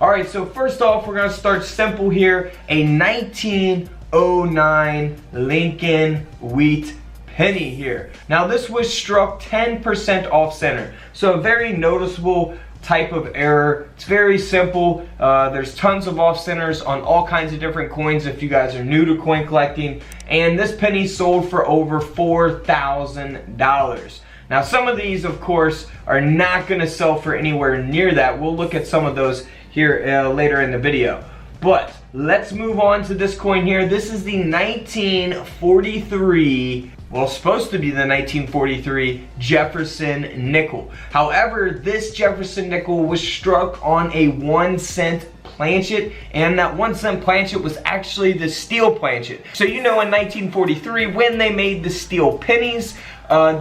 Alright, so first off, we're gonna start simple here. A 1909 Lincoln wheat penny here. Now this was struck 10% off center, so a very noticeable type of error. It's very simple. There's tons of off centers on all kinds of different coins if you guys are new to coin collecting, and this penny sold for over $4,000. Now some of these of course are not going to sell for anywhere near that. We'll look at some of those here later in the video. But let's move on to this coin here. This is the 1943, well, supposed to be the 1943 Jefferson nickel. However, this Jefferson nickel was struck on a 1-cent planchet, and that 1-cent planchet was actually the steel planchet. So you know, in 1943 when they made the steel pennies,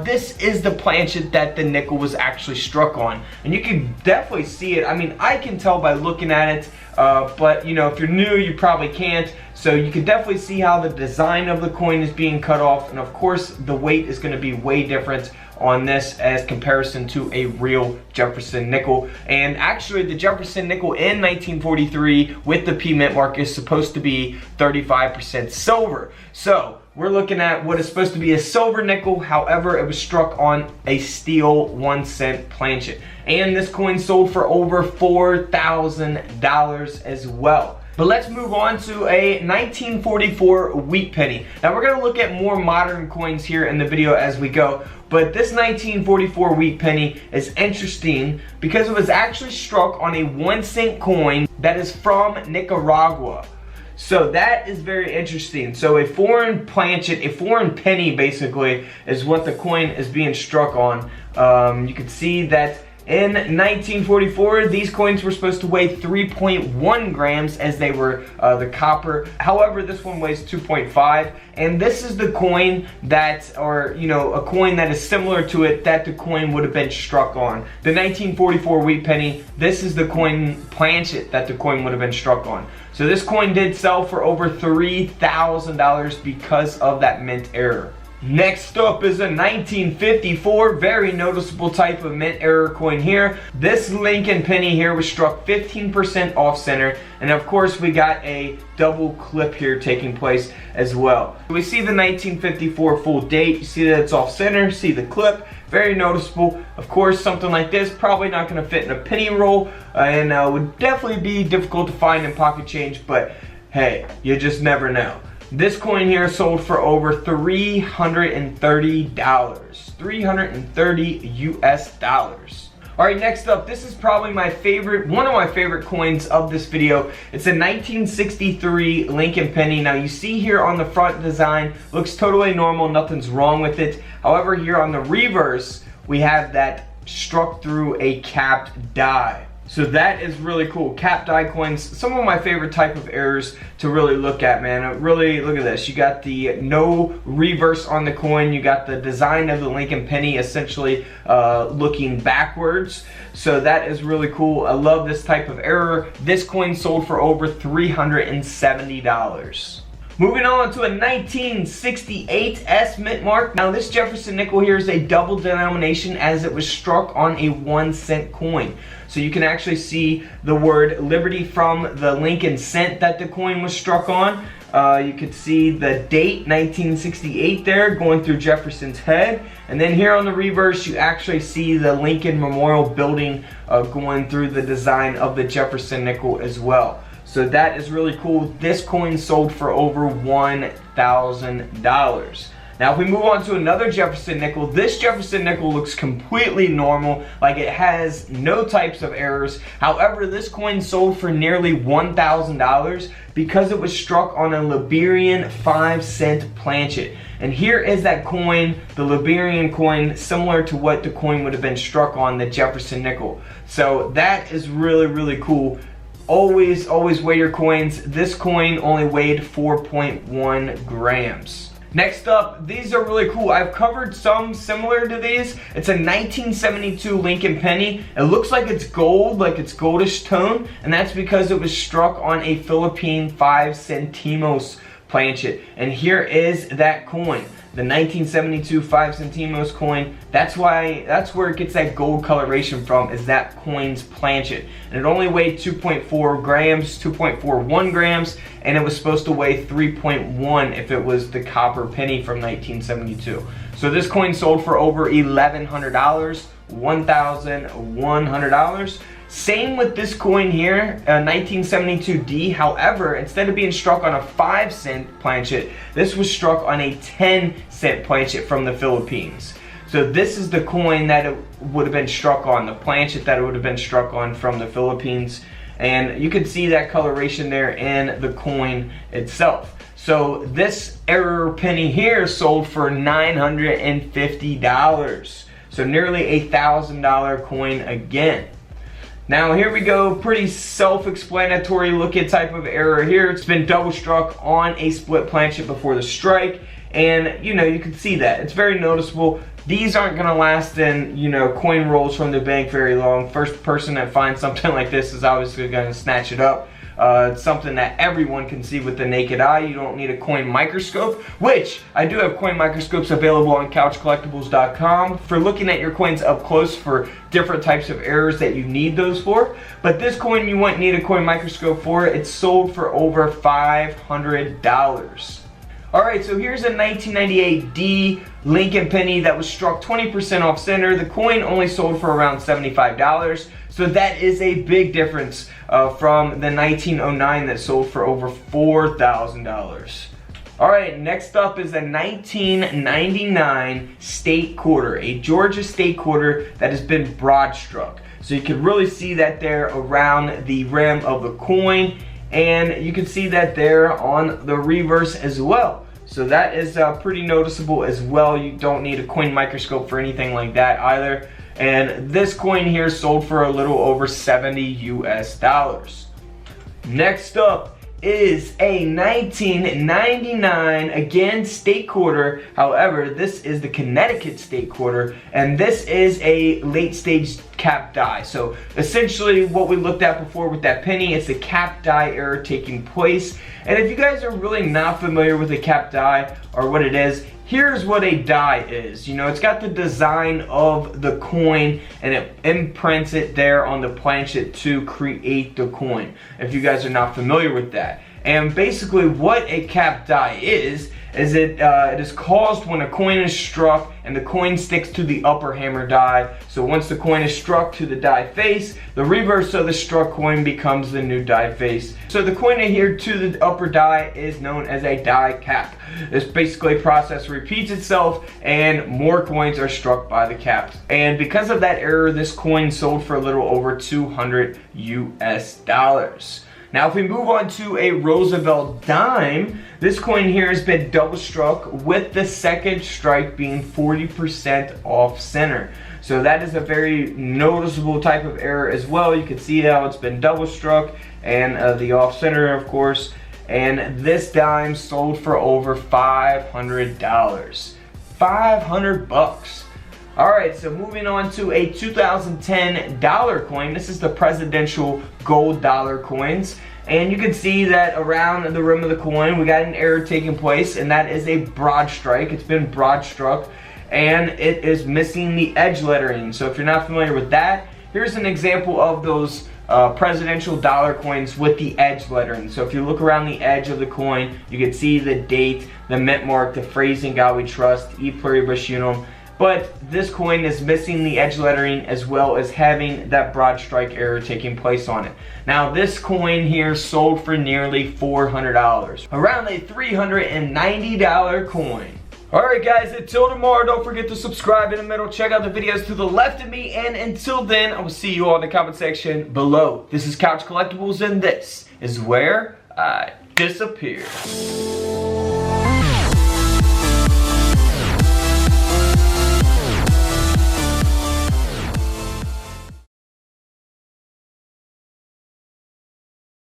this is the planchet that the nickel was actually struck on, and you can definitely see it. I mean, I can tell by looking at it, but you know, if you're new, you probably can't. So you can definitely see how the design of the coin is being cut off, and of course the weight is going to be way different on this as comparison to a real Jefferson nickel. And actually the Jefferson nickel in 1943 with the P mint mark is supposed to be 35% silver. So we're looking at what is supposed to be a silver nickel. However, it was struck on a steel 1-cent planchet, and this coin sold for over $4,000 as well. But let's move on to a 1944 wheat penny. Now we're going to look at more modern coins here in the video as we go. But this 1944 wheat penny is interesting because it was actually struck on a 1-cent coin that is from Nicaragua. So that is very interesting. So a foreign planchet, a foreign penny basically, is what the coin is being struck on. You can see that in 1944, these coins were supposed to weigh 3.1 grams as they were the copper. However, this one weighs 2.5, and this is the coin that, or you know, a coin that is similar to it that the coin would have been struck on. The 1944 wheat penny, this is the coin planchet that the coin would have been struck on. So this coin did sell for over $3,000 because of that mint error. Next up is a 1954, very noticeable type of mint error coin here. This Lincoln penny here was struck 15% off center, and of course we got a double clip here taking place as well. We see the 1954 full date, you see that it's off center, see the clip, very noticeable. Of course, something like this probably not going to fit in a penny roll, and would definitely be difficult to find in pocket change, but hey, you just never know. This coin here sold for over $330. $330 US dollars. Alright, next up, this is probably my favorite, one of my favorite coins of this video. It's a 1963 Lincoln penny. Now you see here on the front design, looks totally normal, nothing's wrong with it. However, here on the reverse, we have that struck through a capped die. So that is really cool. Cap die coins, some of my favorite type of errors to really look at, man. Really, look at this. You got the no reverse on the coin. You got the design of the Lincoln penny essentially looking backwards. So that is really cool. I love this type of error. This coin sold for over $370. Moving on to a 1968 S mint mark. Now this Jefferson nickel here is a double denomination as it was struck on a 1-cent coin. So you can actually see the word Liberty from the Lincoln cent that the coin was struck on. You could see the date 1968 there going through Jefferson's head. And then here on the reverse you actually see the Lincoln Memorial Building going through the design of the Jefferson nickel as well. So that is really cool. This coin sold for over $1,000. Now if we move on to another Jefferson nickel, this Jefferson nickel looks completely normal, like it has no types of errors. However, this coin sold for nearly $1,000 because it was struck on a Liberian 5-cent planchet. And here is that coin, the Liberian coin, similar to what the coin would have been struck on, the Jefferson nickel. So that is really, really cool. Always weigh your coins. This coin only weighed 4.1 grams. Next up, these are really cool. I've covered some similar to these. It's a 1972 Lincoln penny. It looks like it's gold, like it's goldish tone, and that's because it was struck on a Philippine 5 centimos planchet. And here is that coin, the 1972 5 centimos coin. That's where it gets that gold coloration from, is that coin's planchet. And it only weighed 2.4 grams, 2.41 grams, and it was supposed to weigh 3.1 if it was the copper penny from 1972. So this coin sold for over $1,100, $1,100. Same with this coin here, 1972D. However, instead of being struck on a 5-cent planchet, this was struck on a 10-cent planchet from the Philippines. So this is the coin that it would have been struck on, the planchet that it would have been struck on from the Philippines. And you can see that coloration there in the coin itself. So this error penny here sold for $950. So nearly a $1,000 coin again. Now here we go, pretty self-explanatory looking type of error here. It's been double struck on a split planchet before the strike, and you know, you can see that. It's very noticeable. These aren't gonna last in, you know, coin rolls from the bank very long. First person that finds something like this is obviously gonna snatch it up. It's something that everyone can see with the naked eye. You don't need a coin microscope, which I do have coin microscopes available on couchcollectibles.com for looking at your coins up close for different types of errors that you need those for. But this coin you wouldn't need a coin microscope for. It's sold for over $500. Alright, so here's a 1998 D Lincoln penny that was struck 20% off center. The coin only sold for around $75. So that is a big difference from the 1909 that sold for over $4,000. Alright, next up is a 1999 state quarter, a Georgia state quarter that has been broadstruck. So you can really see that there around the rim of the coin, and you can see that there on the reverse as well. So that is pretty noticeable as well. You don't need a coin microscope for anything like that either. And this coin here sold for a little over $70 US. Next up is a 1999, again, state quarter. However, this is the Connecticut state quarter, and this is a late stage cap die. So essentially what we looked at before with that penny, it's a cap die error taking place. And if you guys are really not familiar with a cap die or what it is, here's what a die is. You know, it's got the design of the coin and it imprints it there on the planchet to create the coin, if you guys are not familiar with that. And basically what a cap die is it is caused when a coin is struck and the coin sticks to the upper hammer die. So once the coin is struck to the die face, the reverse of the struck coin becomes the new die face. So the coin adhered to the upper die is known as a die cap. This basically process repeats itself and more coins are struck by the cap. And because of that error, this coin sold for a little over $200 US. Now if we move on to a Roosevelt dime, this coin here has been double struck with the second strike being 40% off center. So that is a very noticeable type of error as well. You can see how it's been double struck and the off center, of course. And this dime sold for over $500. 500 bucks. Alright, so moving on to a 2010 dollar coin. This is the presidential gold dollar coins. And you can see that around the rim of the coin, we got an error taking place, and that is a broad strike. It's been broad struck, and it is missing the edge lettering. So if you're not familiar with that, here's an example of those presidential dollar coins with the edge lettering. So if you look around the edge of the coin, you can see the date, the mint mark, the phrase "In God We Trust," "E Pluribus Unum." But this coin is missing the edge lettering as well as having that broad strike error taking place on it. Now this coin here sold for nearly $400. Around a $390 coin. Alright guys, until tomorrow, don't forget to subscribe in the middle, check out the videos to the left of me, and until then, I will see you all in the comment section below. This is Couch Collectibles, and this is where I disappear.